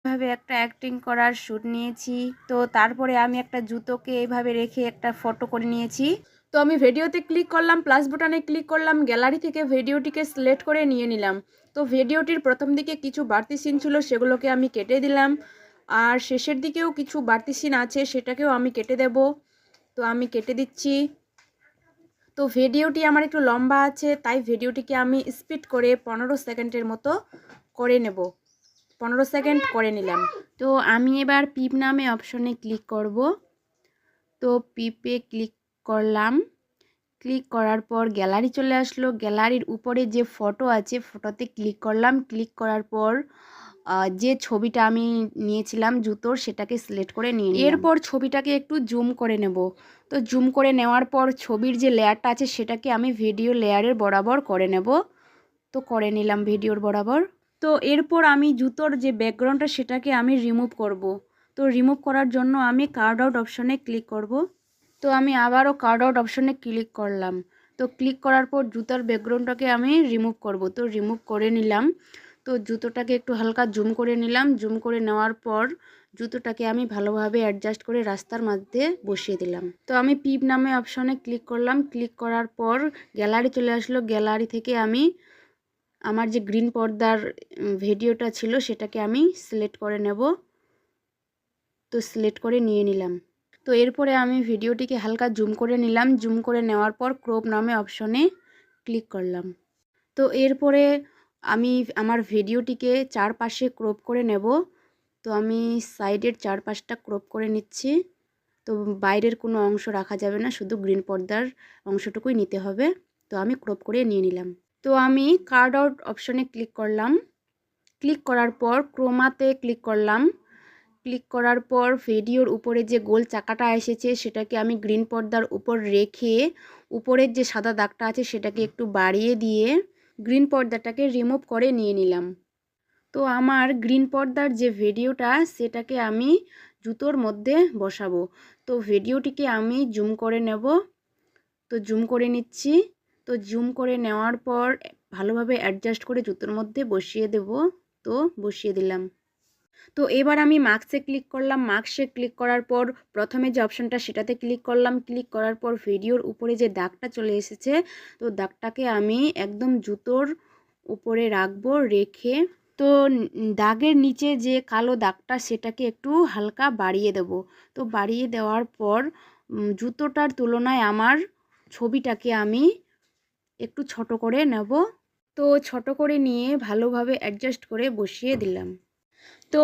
ভাবে একটা অ্যাক্টিং করার শ্যুট নিয়েছি। তো তারপরে আমি একটা জুতোকে এইভাবে রেখে একটা ফটো করে নিয়েছি। তো আমি ভিডিওতে ক্লিক করলাম, প্লাস বাটনে ক্লিক করলাম, গ্যালারি থেকে ভিডিওটিকে সিলেক্ট করে নিয়ে নিলাম। তো ভিডিওটির প্রথম দিকে কিছু বাড়তি সিন ছিল, সেগুলোকে আমি কেটে দিলাম। আর শেষের দিকেও কিছু বাড়তি সিন আছে, সেটাকেও আমি কেটে দেব। তো আমি কেটে দিচ্ছি। তো ভিডিওটি আমার একটু লম্বা আছে, তাই ভিডিওটিকে আমি স্পিড করে 15 সেকেন্ডের মতো করে নেব। 15 সেকেন্ড করে নিলাম। তো আমি এবার পিপ নামে অপশনে ক্লিক করব। তো পিপে ক্লিক করলাম। ক্লিক করার পর গ্যালারি চলে আসলো। গ্যালারির উপরে যে ফটো আছে, ফটোতে ক্লিক করলাম। ক্লিক করার পর যে ছবিটা আমি নিয়েছিলাম জুতোর, সেটাকে সিলেক্ট করে নিয়ে নিলাম। এরপর ছবিটাকে একটু জুম করে নেব। তো জুম করে নেওয়ার পর ছবির যে লেয়ারটা আছে, সেটাকে আমি ভিডিও লেয়ারের বরাবর করে নেব। তো করে নিলাম ভিডিওর বরাবর। তো এরপর আমি জুতোর যে ব্যাকগ্রাউন্ডটা, সেটাকে আমি রিমুভ করব। তো রিমুভ করার জন্য আমি কার্ড আউট অপশনে ক্লিক করব। তো আমি আবারও কার্ড আউট অপশনে ক্লিক করলাম। তো ক্লিক করার পর জুতার ব্যাকগ্রাউন্ডটাকে আমি রিমুভ করব। তো রিমুভ করে নিলাম। তো জুতোটাকে একটু হালকা জুম করে নিলাম। জুম করে নেওয়ার পর জুতোটাকে আমি ভালোভাবে অ্যাডজাস্ট করে রাস্তার মধ্যে বসিয়ে দিলাম। তো আমি পিপ নামে অপশনে ক্লিক করলাম। ক্লিক করার পর গ্যালারি চলে আসলো। গ্যালারি থেকে আমি আমার যে গ্রিন পর্দার ভিডিওটা ছিল, সেটাকে আমি সিলেক্ট করে নেব। তো সিলেক্ট করে নিয়ে নিলাম। তো এরপরে আমি ভিডিওটিকে হালকা জুম করে নিলাম। জুম করে নেওয়ার পর ক্রপ নামে অপশনে ক্লিক করলাম। তো এরপরে আমি আমার ভিডিওটিকে চারপাশে ক্রপ করে নেব। তো আমি সাইডের চারপাশটা ক্রপ করে নিচ্ছি। তো বাইরের কোনো অংশ রাখা যাবে না, শুধু গ্রিন পর্দার অংশটুকুই নিতে হবে। তো আমি ক্রপ করে নিয়ে নিলাম। তো আমি কার্ড আউট অপশনে ক্লিক করলাম। ক্লিক করার পর ক্রোমাতে ক্লিক করলাম। ক্লিক করার পর ভিডিওর উপরে যে গোল চাকাটা এসেছে, সেটাকে আমি গ্রিন পর্দার উপর রেখে উপরের যে সাদা দাগটা আছে, সেটাকে একটু বাড়িয়ে দিয়ে গ্রিন পর্দাটাকে রিমুভ করে নিয়ে নিলাম। তো আমার গ্রিন পর্দার যে ভিডিওটা, সেটাকে আমি জুতোর মধ্যে বসাবো। তো ভিডিওটিকে আমি জুম করে নেব। তো জুম করে নিচ্ছি। তো জুম করে নেওয়ার পর ভালোভাবে অ্যাডজাস্ট করে জুতোর মধ্যে বসিয়ে দেব। তো বসিয়ে দিলাম। তো এবার আমি মার্কসে ক্লিক করলাম। মার্কসে ক্লিক করার পর প্রথমে যে অপশানটা, সেটাতে ক্লিক করলাম। ক্লিক করার পর ভিডিওর উপরে যে দাগটা চলে এসেছে, তো দাগটাকে আমি একদম জুতোর উপরে রাখবো। রেখে তো দাগের নিচে যে কালো দাগটা, সেটাকে একটু হালকা বাড়িয়ে দেব। তো বাড়িয়ে দেওয়ার পর জুতোটার তুলনায় আমার ছবিটাকে আমি একটু ছোট করে নেব। তো ছোট করে নিয়ে ভালোভাবে অ্যাডজাস্ট করে বসিয়ে দিলাম। তো